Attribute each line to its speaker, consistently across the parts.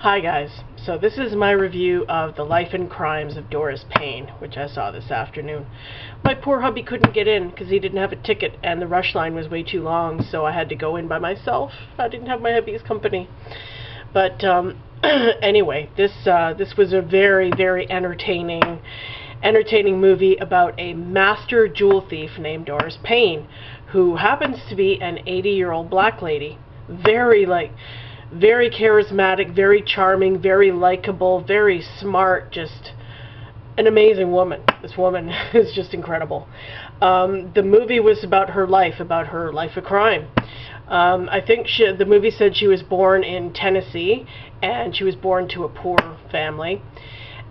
Speaker 1: Hi guys, so this is my review of The Life and Crimes of Doris Payne, which I saw this afternoon. My poor hubby couldn't get in because he didn't have a ticket and the rush line was way too long, so I had to go in by myself. I didn't have my hubby's company. But anyway, this was a very, very entertaining movie about a master jewel thief named Doris Payne, who happens to be an 80-year-old black lady. Very charismatic, very charming, very likable, very smart, just an amazing woman. This woman is just incredible. The movie was about her life of crime. I think the movie said she was born in Tennessee, and she was born to a poor family.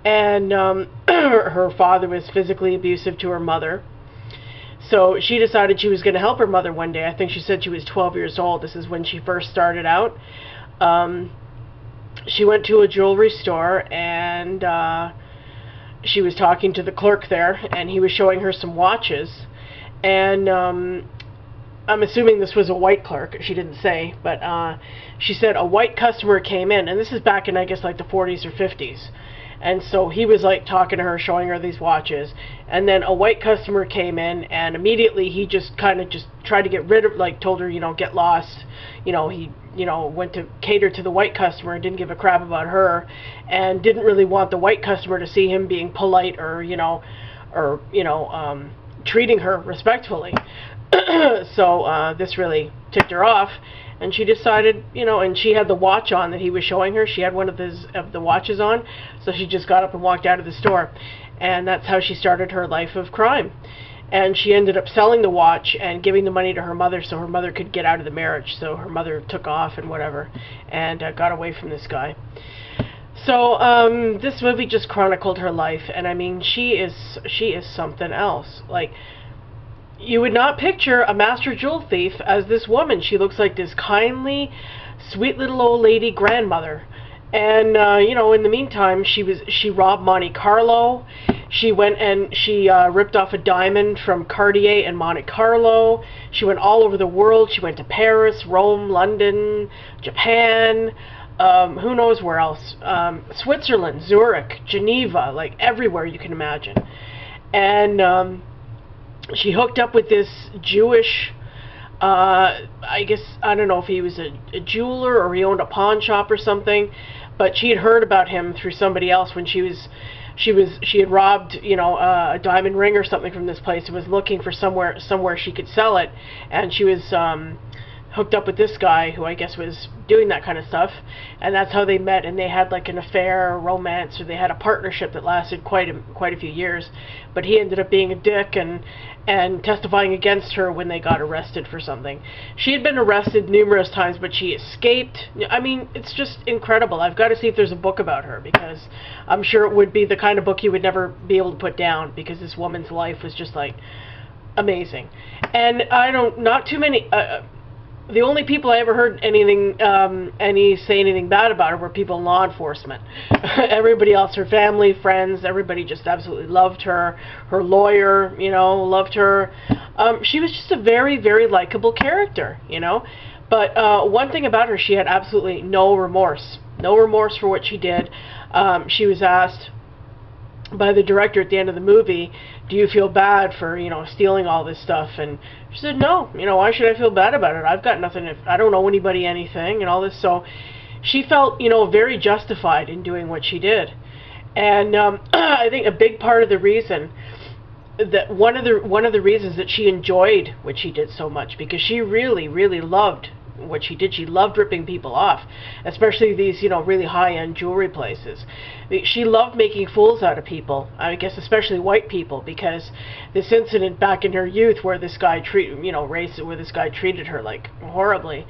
Speaker 1: And her father was physically abusive to her mother. So she decided she was going to help her mother one day. I think she said she was 12 years old. This is when she first started out. She went to a jewelry store, and she was talking to the clerk there, and he was showing her some watches. And I'm assuming this was a white clerk. She didn't say, but she said a white customer came in, and this is back in, I guess, like the 40s or 50s. And so he was like talking to her, showing her these watches, and then a white customer came in, and immediately he just kind of just tried to get rid of, like, told her, you know, get lost. You know, he, you know, went to cater to the white customer and didn't give a crap about her, and didn't really want the white customer to see him being polite or treating her respectfully. So this really ticked her off, and she decided, you know, and she had the watch on that he was showing her. She had one of the watches on, so she just got up and walked out of the store. And that's how she started her life of crime. And she ended up selling the watch and giving the money to her mother so her mother could get out of the marriage. So her mother took off and whatever, and got away from this guy. So this movie just chronicled her life, and I mean, she is something else. Like, you would not picture a master jewel thief as this woman. She looks like this kindly, sweet little old lady grandmother. And you know, in the meantime, she robbed Monte Carlo. She went and she ripped off a diamond from Cartier in Monte Carlo. She went all over the world. She went to Paris, Rome, London, Japan, who knows where else, Switzerland, Zurich, Geneva, like everywhere you can imagine. And she hooked up with this Jewish, I guess, I don't know if he was a jeweler or he owned a pawn shop or something, but she had heard about him through somebody else when she had robbed, you know, a diamond ring or something from this place and was looking for somewhere she could sell it, and she was hooked up with this guy who I guess was doing that kind of stuff, and that's how they met, and they had like an affair, or romance, or they had a partnership that lasted quite a few years. But he ended up being a dick and testifying against her when they got arrested for something. She had been arrested numerous times, but she escaped. I mean, it's just incredible. I've got to see if there's a book about her, because I'm sure it would be the kind of book you would never be able to put down, because this woman's life was just like amazing. And not too many. The only people I ever heard say anything bad about her were people in law enforcement. Everybody else, her family, friends, everybody just absolutely loved her. Her lawyer, you know, loved her. She was just a very, very likable character, you know. But one thing about her, she had absolutely no remorse. No remorse for what she did. She was asked by the director at the end of the movie, do you feel bad for, you know, stealing all this stuff? And she said, no, you know, why should I feel bad about it? I've got nothing, I don't owe anybody anything and all this. So she felt, you know, very justified in doing what she did. And I think a big part of the reason that one of the reasons that she enjoyed what she did so much, because she really, really loved what she did. She loved ripping people off, especially these, you know, really high-end jewelry places. She loved making fools out of people, I guess especially white people, because this incident back in her youth where this guy treated her like horribly,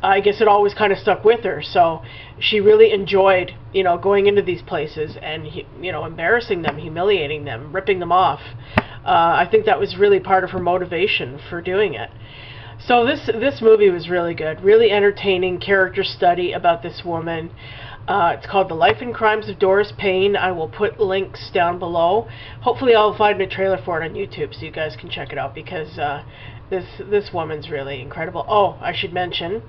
Speaker 1: I guess it always kind of stuck with her. So she really enjoyed, you know, going into these places and, you know, embarrassing them, humiliating them, ripping them off. I think that was really part of her motivation for doing it. So this movie was really good, really entertaining character study about this woman. It's called The Life and Crimes of Doris Payne. I will put links down below. Hopefully I'll find a trailer for it on YouTube so you guys can check it out, because this woman's really incredible. Oh, I should mention,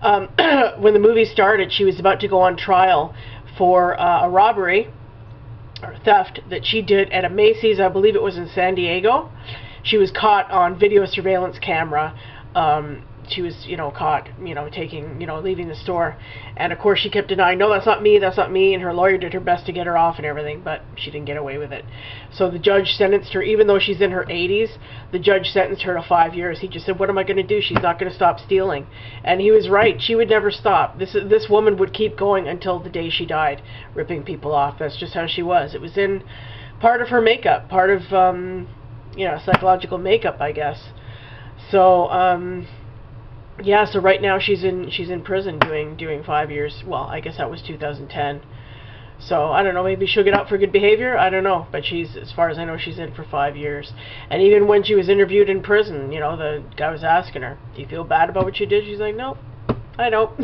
Speaker 1: When the movie started, she was about to go on trial for a robbery or theft that she did at a Macy's, I believe it was in San Diego. She was caught on video surveillance camera. She was, caught, taking, leaving the store. And of course she kept denying, no, that's not me, and her lawyer did her best to get her off and everything, but she didn't get away with it. So the judge sentenced her, even though she's in her 80s, the judge sentenced her to 5 years. He just said, what am I going to do? She's not going to stop stealing. And he was right. She would never stop. This woman would keep going until the day she died, ripping people off. That's just how she was. It was in part of her makeup, part of, psychological makeup, I guess. So, yeah, so right now she's in prison doing 5 years. Well, I guess that was 2010. So I don't know, maybe she'll get out for good behavior. I don't know, but as far as I know, she's in for 5 years. And even when she was interviewed in prison, the guy was asking her, "Do you feel bad about what you did?" She's like, "No, I don't."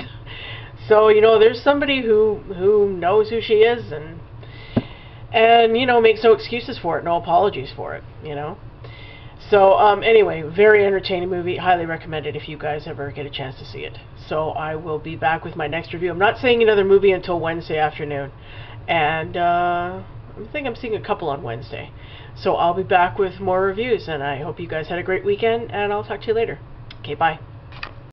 Speaker 1: So there's somebody who knows who she is and makes no excuses for it, no apologies for it. So, anyway, very entertaining movie. Highly recommended if you guys ever get a chance to see it. So, I will be back with my next review. I'm not seeing another movie until Wednesday afternoon. And, I think I'm seeing a couple on Wednesday. So, I'll be back with more reviews. And I hope you guys had a great weekend. And I'll talk to you later. Okay, bye.